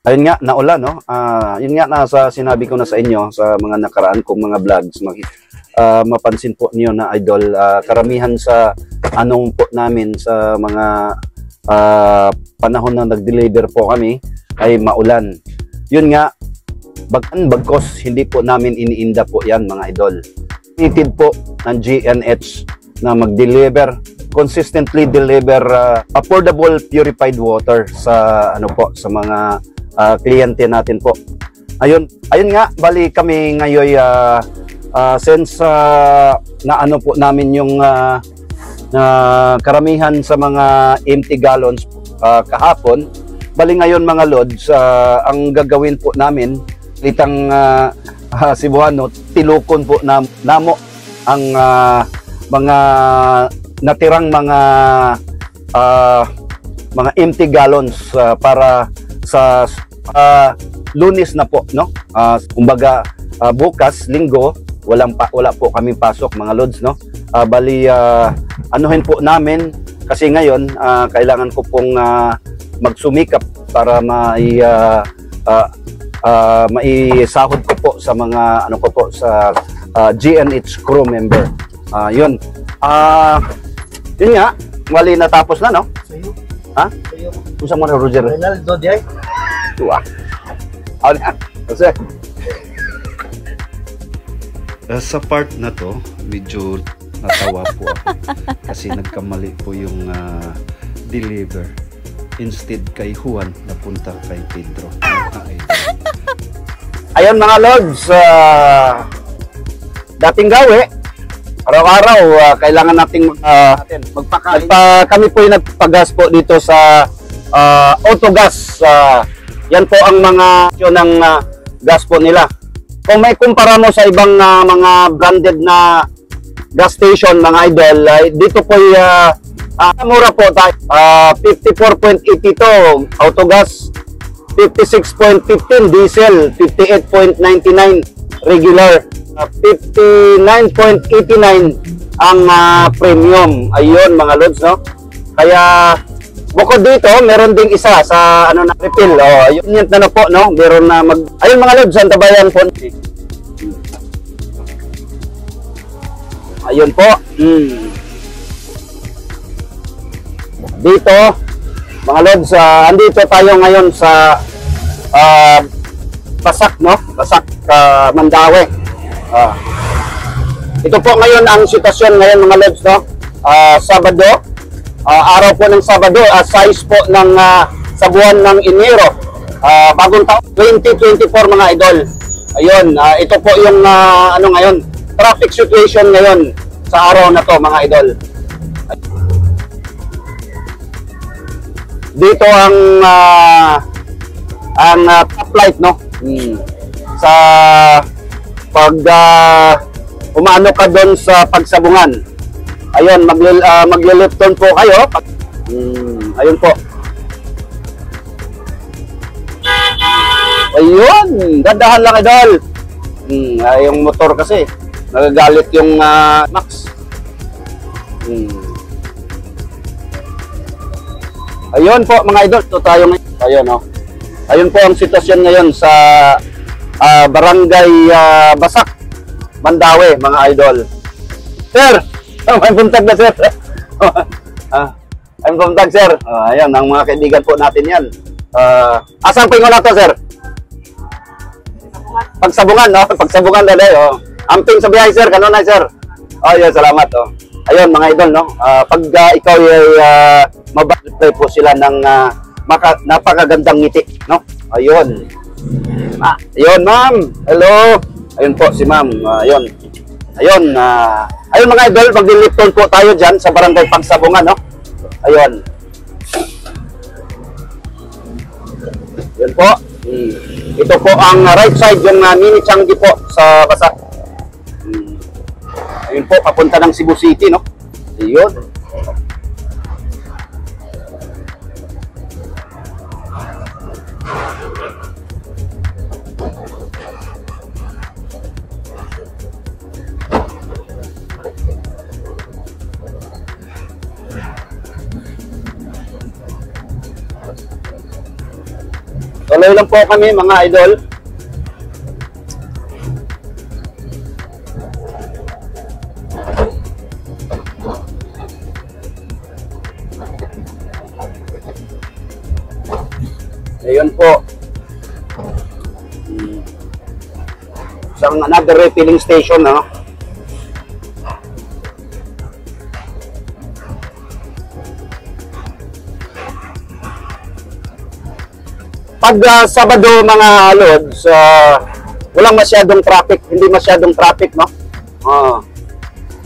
Ayun nga, naulan, no? Yun nga, nasa sinabi ko na sa inyo sa mga nakaraan kong mga vlogs. Mapansin po niyo na idol, karamihan sa anong po namin sa mga panahon na nag-deliver po kami ay maulan. Yun nga, bagkos hindi po namin iniinda po yan mga idol. Needed po ng GNH na mag-deliver, consistently deliver affordable purified water sa ano po, sa mga kliyente natin po. Ayun nga, bali kami ngayon since na ano po namin yung karamihan sa mga empty gallons kahapon, bali ngayon mga lods, ang gagawin po namin litang Cebuano, tilukon po namo ang mga natirang mga empty gallons para sa Lunes na po, no? Kumbaga bukas, linggo, wala po kaming pasok mga lods, no? Bali anuhin po namin kasi ngayon kailangan ko pong magsumikap para maisahod ko po sa mga ano ko po sa GNH crew member. Yun nga, wali natapos na, no? Ha? Kung mo na Roger? Ronaldo di ay? Tuwa. Kasi sa part na to, medyo natawa po ako kasi nagkamali po yung deliver. Instead kay Juan, napunta kay Pedro. Ayan mga lods, dating gawi, araw-araw kailangan nating magpakain. Kami po yung nagpagas po dito sa Autogas. Yan po ang mga ng gas po nila. Kung may kumpara mo sa ibang mga branded na gas station mga idol, dito po mura po tayo. 54.82 Autogas, 56.15 diesel, 58.99 regular, 59.89 ang premium. Ayun mga lods, no? Kaya bukod dito, meron ding isa sa ano na refill. Ayun yun na po, no? Meron na ayun mga lods, Santa Bayan po. Ayun po. Dito, mga lods, andito tayo ngayon sa Basak, no? Basak, Mandaue. Ito po ngayon ang sitwasyon ngayon mga lods, no? Sabado, araw po ng Sabado, size po ng sa buwan ng Enero, bagong taon 2024 mga idol. Ayun, ito po yung ano ngayon, traffic situation ngayon sa araw na to mga idol. Dito ang top light, no? Sa pag umano ka doon sa pagsabungan. Ayun, magle-left turn po kayo. Ayun po. Ayun, dandahan lang idol. Yung motor kasi nagagalit yung Max. Ayun po mga idol, ito tayo ngayon. Ayun, no? Ayun po ang sitwasyon ngayon sa Barangay Basak, Mandaue mga idol. Sir, may puntag na sir. May puntag sir. Ayun, ang mga kaibigan po natin yan. Asang pingo na to sir? Pagsabungan, no? Pagsabungan na dayo. Amping sa biyahe sir, kanunay sir. Ayun, salamat. Ayun mga idol, no? Pag ikaw ay mabalik po sila ng napakagandang ngiti, no? Ayun. Ayun, ma'am. Hello. Ayun po si ma'am. Ayun. Ayun, ayun mga idol, mag-lift turn po tayo dyan sa Barangay Pagsabungan, no? Ayun. Ayun po. Ito po ang right side, yung mini Changi po sa Basak. Ayun po, papunta ng Cebu City, no? Ayun. Tuloy lang po kami mga idol. Ayun po. Isang another refilling station, no? Pag Sabado mga lods, walang masyadong traffic, hindi masyadong traffic, no?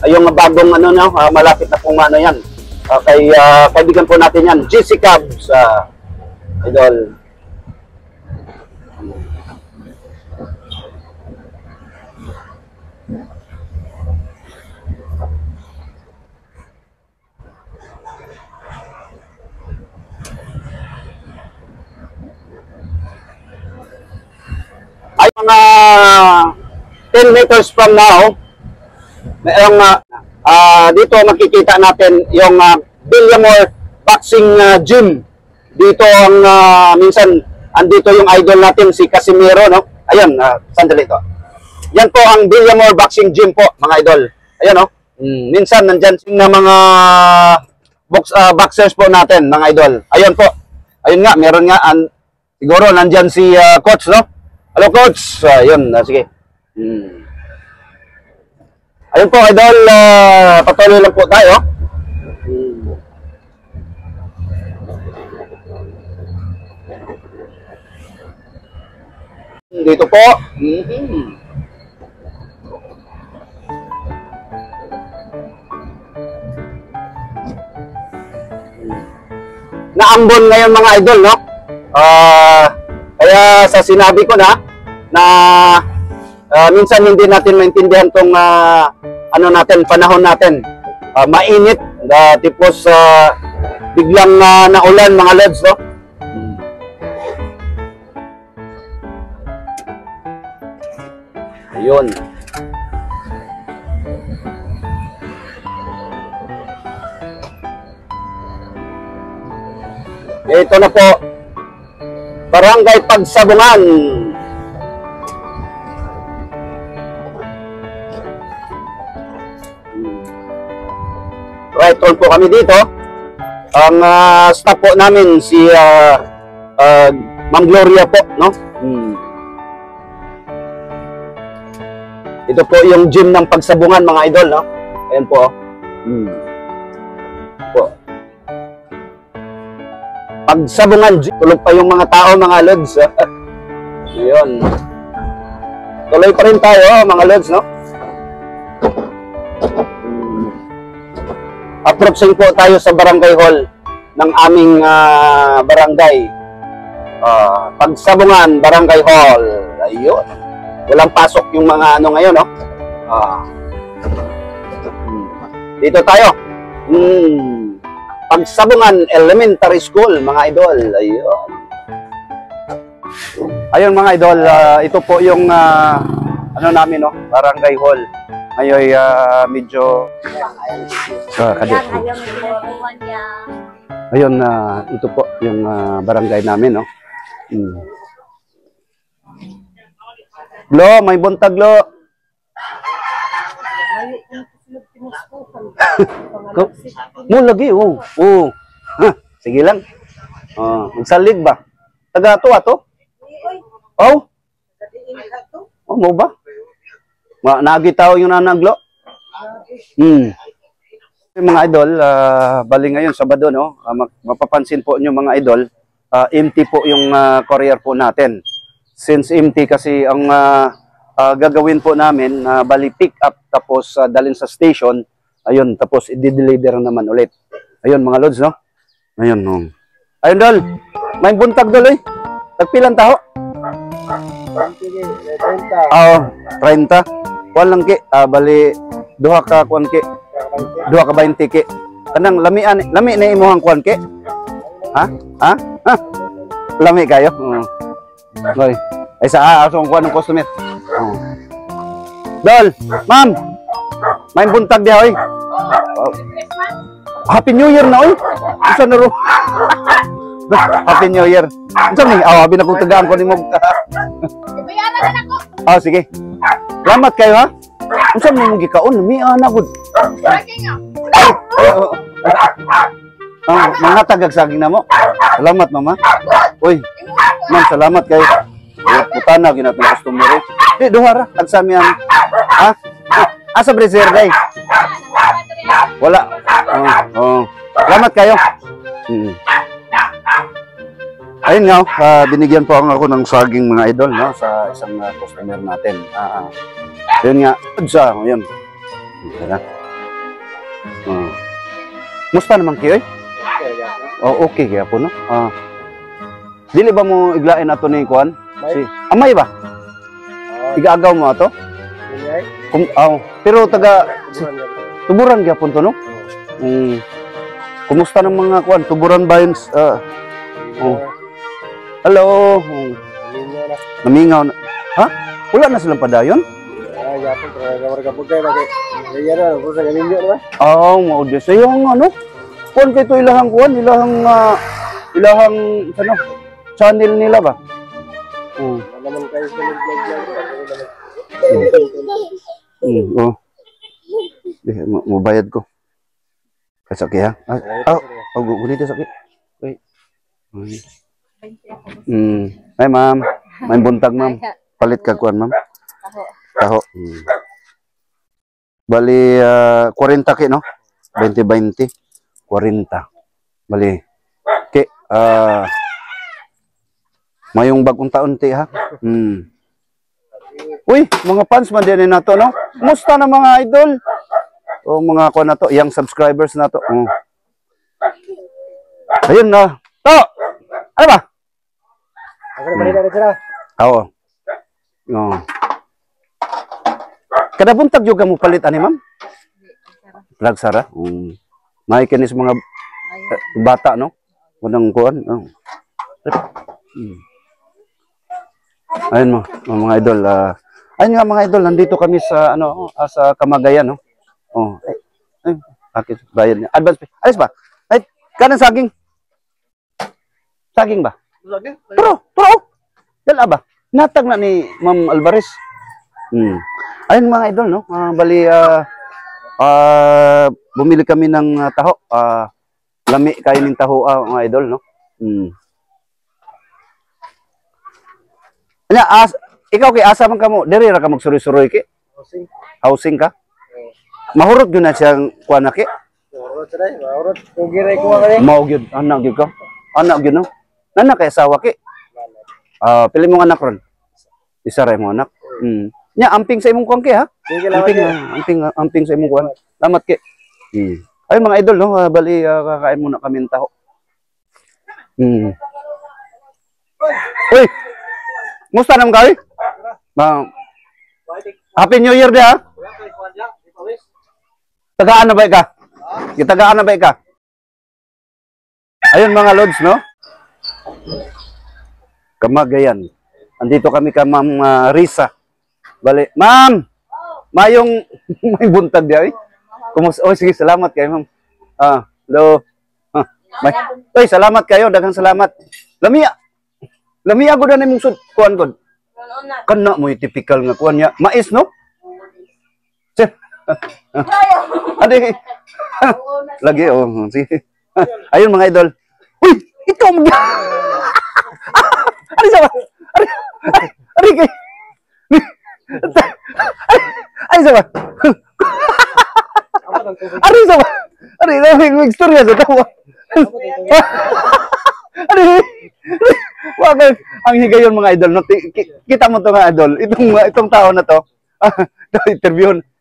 Yung bagong ano, no? Malapit na pong ano yan. Kaibigan po natin yan, GC Cabs, idol. Ay mga 10 meters from now, mayroong dito makikita natin yung Villamor Boxing Gym. Dito ang minsan andito yung idol natin si Casimiro, no? Ayun, sandali to. Yan po ang Villamor Boxing Gym po, mga idol. Ayun, no? Minsan nandyan na mga boxers po natin, mga idol. Ayun po. Ayun nga, meron nga siguro nandyan si coach, no? Hello, coach. Ayun, sige. Ayun po, idol. Patuloy lang po tayo. Dito po. Naambon ngayon mga idol, no? Kaya sa sinabi ko na minsan hindi natin maintindihan tong ano natin, panahon natin. Mainit, tipos biglang naulan mga lods, no? Ayun. Ito na po, Barangay Pagsabungan. Right on po kami dito. Ang staff po namin si Ma'am Gloria po, no? Ito po yung gym ng Pagsabungan mga idol, no? Ayan po. Po. Pagsabungan, tulog pa yung mga tao, mga lods. Ayun. Tuloy pa rin tayo, mga lods, no? Approaching po tayo sa barangay hall ng aming barangay. Pagsabungan, barangay hall. Ayun. Walang pasok yung mga ano ngayon, no? Dito tayo. Pagsabungan Elementary School, mga idol. Ayun. Ayun mga idol, ito po yung ano namin, no? Barangay hall. Ngayon medyo ayun, ito po yung barangay namin, no? Glo, may buntag, Glo. Mo lagi, oh. Sige lang. Magsalig ba? Taga to ato? Oh. Oh, mo ba? Nagitaw yung nanaglo. Mga idol, bali ngayon Sabado, no? Mapapansin po nyo mga idol, empty po yung courier po natin. Since empty kasi ang gagawin po namin, bali pick up tapos dalhin sa station, ayun, tapos i-deliver naman ulit. Ayun mga lods, no? Ayun, no. Ayun dol, may buntag dol eh. Tagpilan taho? 30. 30. Kuan lang ki, bali duha ka kuan ki. Duha ka 20 ki. Kanang lami na imuhang kuan ki. Ha? Lami kayo? Hoy. Ay sa asong kuan ng customer. Dol, ma'am. May buntag diha oy. Happy New Year na oy. Isa na ro. Happy New Year. Unsa ni? Abi na kong tagaan ko nimo. Ibayaran na ako. Ah, sige. Salamat kayo ha. Unsa man mo gikaon? Mi ana gud. Saging nga. Mga tagag saging na mo. Salamat mama. Uy, ma'am, salamat kayo. Putana ginatong customer. Di duha ra ag sa miyan. Ha? Asa brezer day? Wala. Salamat kayo. Ayun nga, binigyan po ako ng saging mga idol no, sa isang customer natin. Yun nga, sa, yun. Musta naman kayo eh? Oh, okay kaya po no? Dili ba mo iglain ato ni Kuan? Si Amay ba? Igaagaw mo ato? Pero taga tuburan gyapon to no? Kumusta ng mga Kuan? Tuburan ba yun? Hello. Namingaw na. Ha? Wala na silang padayon? Mau dia sayang ano? Kuan kay to ilahang kuan, ilahang ano? Channel nila ba? Naman kayo sa Oh. Mo bayad ko. Kasaki ha? Gunito sakit. Wait. Ay ma'am. May buntag ma'am. Palit ka kuan ma'am. Taho. Bali 40 ki no? 20-20. 40. Bali. Ki mayong bagong taon ti ha. Uy, mga fans man din nato no. Musta na mga idol? O mga kuan na to, young subscribers na to. Ayun na. Ano ba? Oo. Kada buntag juga mo palit ani ma'am? Lagsara. May kinis mga bata no. Unang kuan. Ayun mo, mga idol. Ayun nga mga idol, nandito kami sa ano, sa Camagayan no. Akit bayad niya. Advance pay. Alis ba? Ay, kanang saging. Saging ba? Saging? Pero. Dala ba? Natag na ni Ma'am Alvarez. Ayun mga idol, no? Bali, bumili kami ng taho. Lami kayo ng taho, mga idol, no? Ikaw kay asa man ka mo? Diri ra ka magsuroy-suroy ki? Housing ka? Mahurot gyud na siyang kuan na ki? Mahurot. Kugiray ko kani. Mao gyud, anak gyud ka. Anak gyud no. Nana kay asawa ki? Pili mong anak ron. Isa ra imong anak. Nya amping sa imong kuan ki ha? Amping sa imong kuan. Salamat ki. Ay mga idol no, bali kakain muna kami ng taho. Uy. Musta naman kayo? Happy New Year dia. Tagaan na ba ka? Tagaan na ba ka? Ayun mga lods no? Camagayan. Andito kami ka Ma'am Risa. Bali, Ma'am. Mayong may buntag dia eh. Kumusta? Oh sige, salamat kayo Ma'am. Hello. Oy, salamat kayo, daghang salamat. Lamia gud na imong kuan gud. Kana mo typical nga kuan niya. Mais no? Ade. Lagi sige. Ayun mga idol. Uy, ikaw mo. Ari sa ba? Ari kay. Ari sa ba? Ari sa ba? Ari na may istorya sa tawa. Ari. Wag ang higayon mga idol no. Kita mo to mga idol. Itong tao na to.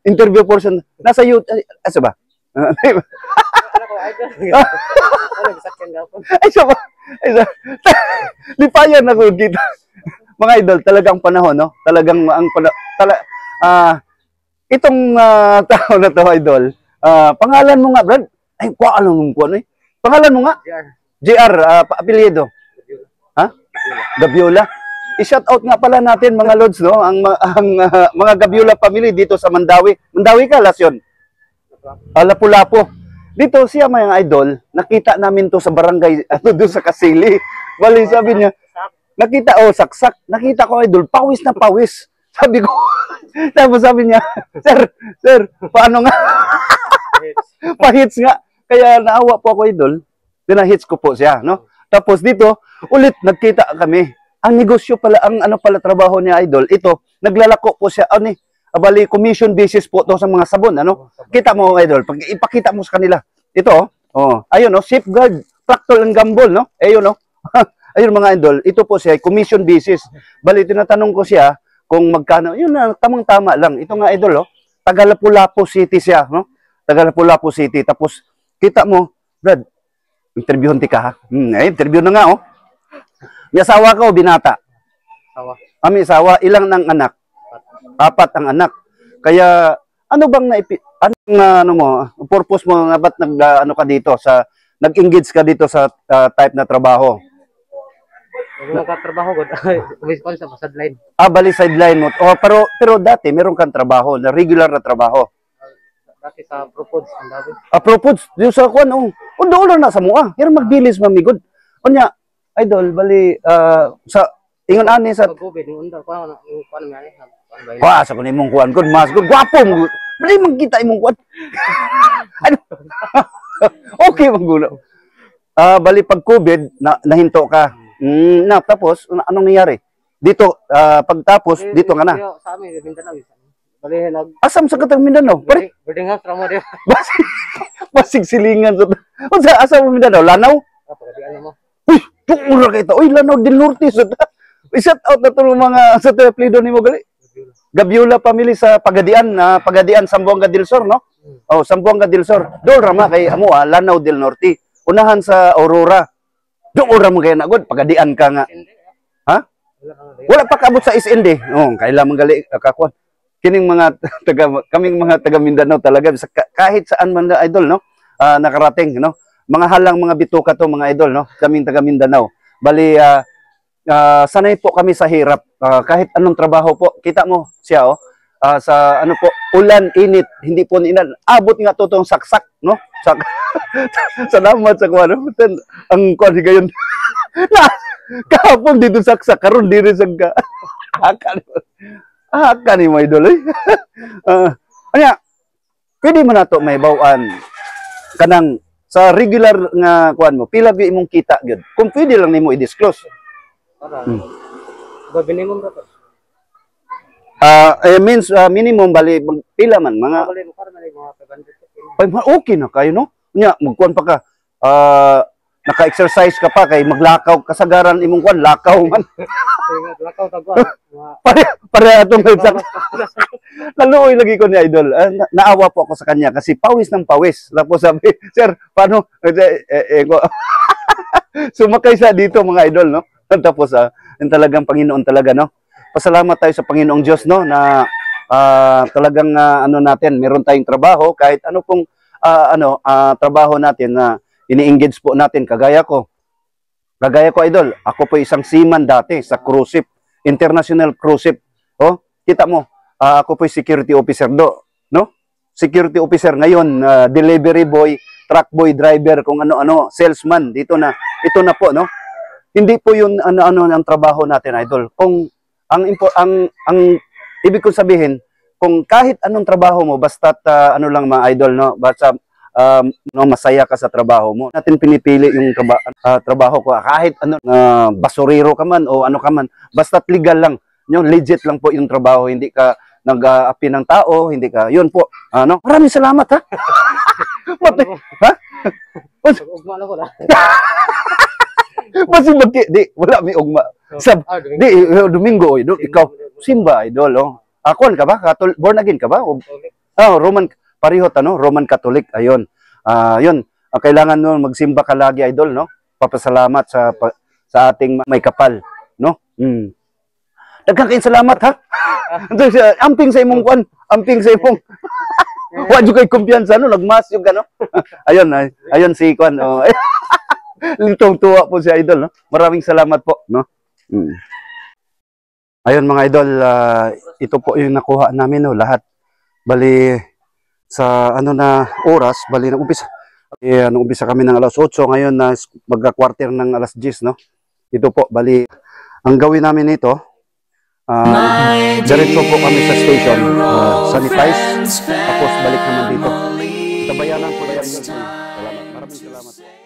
Interview portion nasa YouTube asa ba? Ay so lipayan na ko kita. Mga idol, talagang panahon no. Talagang ang itong tao na to idol. Pangalan mo nga, Brad? Ay, kuan mo kuan eh. Pangalan mo nga? JR, apelyido. Ha? Gabiola. I-shout out nga pala natin mga lods no, ang mga Gabiola family dito sa Mandawi. Mandawi ka, Lasyon. Lapu-Lapu. dito siya mga idol, nakita namin to sa barangay, doon sa Kasili. Bali, sabi niya, nakita, saksak. Nakita ko idol, pawis na pawis. Sabi ko, tapos sabi niya, sir, paano nga? Pa-hits nga. Kaya naawa po ako idol, pinahits ko po siya, no? Tapos dito, ulit nagkita kami. Ang negosyo pala, ang ano pala trabaho niya idol, ito, naglalako po siya, bali, commission basis po to sa mga sabon, ano? Kita mo, idol, pag ipakita mo sa kanila. Ito, ayun, safeguard, Procter and Gamble, no? Ayun, no? Ayun, mga idol, ito po siya, commission basis. Bali, tinatanong ko siya kung magkano, yun na, tamang-tama lang. Ito nga, idol, taga Lapu-Lapu City siya, no? Taga Lapu-Lapu City. Tapos, kita mo, Brad, interviewin ka, ha? Interview na nga, May asawa ka o binata? Asawa. May asawa, ilang ng anak? 4 ang anak. Kaya, ano bang purpose mo na ba't ka dito nag-engage ka dito sa type na trabaho? Nagkatrabaho ko. Uwis ko sa sideline. Bali sideline mo. Pero dati meron kang trabaho, na regular na trabaho. Dati sa ProFoods ang dati. ProFoods, yung sa kuan, doon lang na sa mua. Pero magbilis mamigod. Kunya, idol, bali, sa ingon ani sa COVID, yung unda, paano may sa kunin mong kuan, good mas, good, gwapo mo. Bali, magkita imong kuan. Ano? Okay, magulo. Bali, pag COVID, nahinto ka. Tapos, anong nangyari? Dito, pagtapos, dito nga na. Sa amin, Mindanao. Bali, Asam sa Katang Mindanao? Boarding house, ramo din. Basig silingan. Sa asam mo Mindanao? Lanaw? Ano mo? Uy, tukura kayo ito. Uy, Lanaw del Norte. I-shout out na ito mga sa teleplido ni mo gali. Gabiola family sa Pagadian, Sambuanga del Sur, no? Sambuanga del Sur. Doon rama kay amo, Lanao del Norte. Unahan sa Aurora. Doon rama kaya nagod, Pagadian ka nga. Ha? Wala pa kaabot sa SND. Kailangan gali kakuan. Kining kaming mga taga Mindanao talaga kahit saan man na idol, no? Nakarating, no? Mga halang mga bituka to mga idol, no? Kaming taga Mindanao. Bali sanay po kami sa hirap. Kahit anong trabaho po, kita mo siya sa ano po, ulan, init, hindi po inan. Abot nga totong saksak, no? Salamat sa kuan. Ang kuan gayon. Kahapon dito saksak, karon diri sa Haka ni mo idol. Pwede mo na to may bawaan kanang sa regular nga kuan mo, pila bi imong kita gyud. Kung pwede lang nimo i-disclose. Minimum ba to? Means minimum bali pila man mga Bali mo para mga 500. okay na kayo, no? Nya magkuan pa ka. Naka-exercise ka pa kay maglakaw kasagaran imong kuan lakaw man. Lakaw tagwa. Pare atong naluoy lagi ko ni idol. Naawa po ako sa kanya kasi pawis ng pawis. Tapos sabi, sir, paano? Sumakay sa dito mga idol, no? Tapos yung talagang Panginoon talaga, no? Pasalamat tayo sa Panginoong Diyos, no? Na talagang ano natin, meron tayong trabaho kahit ano pong trabaho natin na ini-engage po natin kagaya ko. Kagaya ko idol, ako po isang seaman dati sa cruise ship, international cruise ship. Kita mo, ako po security officer no? Security officer ngayon, delivery boy, truck boy, driver, kung ano-ano, salesman dito na. Ito na po, no? Hindi po 'yun ano ang trabaho natin, idol. Kung ang ibig kong sabihin, kung kahit anong trabaho mo basta ano lang mga idol, no? Basta masaya ka sa trabaho mo. Natin pinipili yung trabaho ko kahit ano basurero ka man o ano ka man, basta legal lang. Legit lang po yung trabaho, hindi ka nag-aapi ng tao, hindi ka. Yun po. Maraming salamat ha. Ha? Ugma na ko na. Kasi wala may ugma. Domingo ikaw simba idol. Akon ka ba? Born again ka ba? Roman pareho Roman Catholic. Ayun. Yun. Kailangan magsimba ka lagi idol, no? Papasalamat sa ating may kapal, no? Daghang salamat ha. Amping sa imong kwan, amping sa imong. Wa jud kay kumpiyansa no, nagmas yung gano. Ayun si kwan. Litong tuwa po si idol, no? Maraming salamat po, no? Ayun mga idol, ito po yung nakuha namin, no, lahat. Bali sa ano na oras, bali na umpisa. Umpisa kami ng alas 8, ngayon na magka-quarter ng alas 10, no? Ito po, bali, ang gawin namin ito, diretso po kami sa station, sanitize, tapos balik naman dito. Tabayanan po yan. Salamat. Maraming salamat.